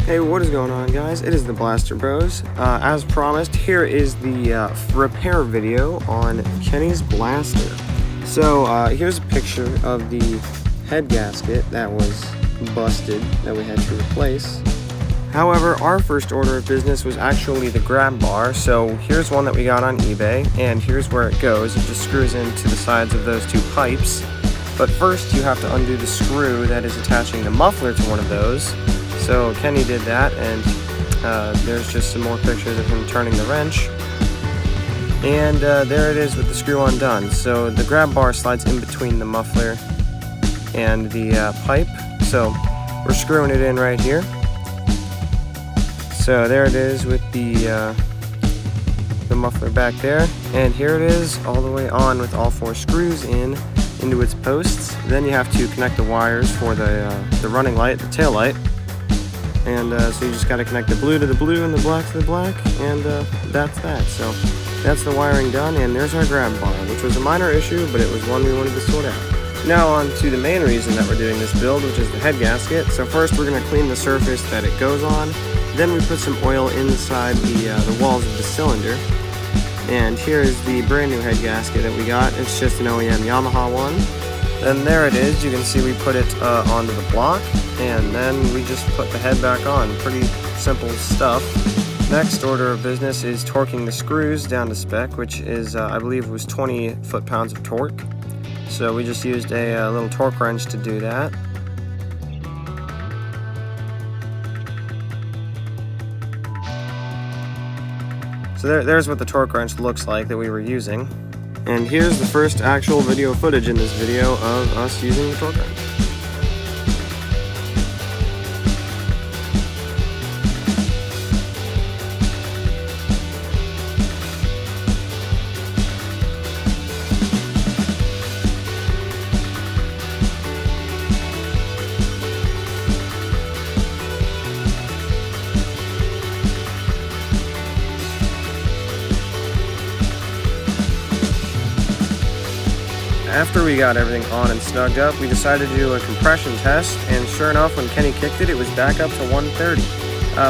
Hey, what is going on, guys? It is the Blaster Bros. As promised, here is the repair video on Kenny's Blaster. So here's a picture of the head gasket that was busted that we had to replace. However, our first order of business was actually the grab bar. So here's one that we got on eBay, and here's where it goes. It just screws into the sides of those two pipes. But first, you have to undo the screw that is attaching the muffler to one of those. So Kenny did that, and there's just some more pictures of him turning the wrench. And there it is with the screw undone. So the grab bar slides in between the muffler and the pipe. So we're screwing it in right here. So there it is with the muffler back there. And here it is all the way on with all four screws into its posts. Then you have to connect the wires for the running light, the tail light. And so you just got to connect the blue to the blue and the black to the black, and that's that. So that's the wiring done, and there's our grab bar, which was a minor issue, but it was one we wanted to sort out. Now on to the main reason that we're doing this build, which is the head gasket. So first we're going to clean the surface that it goes on. Then we put some oil inside the walls of the cylinder. And here is the brand new head gasket that we got. It's just an OEM Yamaha one. Then there it is. You can see we put it onto the block, and then we just put the head back on. Pretty simple stuff. Next order of business is torquing the screws down to spec, which is, I believe, was 20 foot-pounds of torque. So we just used a little torque wrench to do that. So there's what the torque wrench looks like that we were using. And here's the first actual video footage in this video of us using the torque wrench. After we got everything on and snugged up, we decided to do a compression test, and sure enough, when Kenny kicked it, it was back up to 130.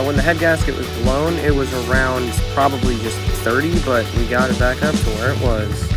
When the head gasket was blown, it was around probably just 30, but we got it back up to where it was.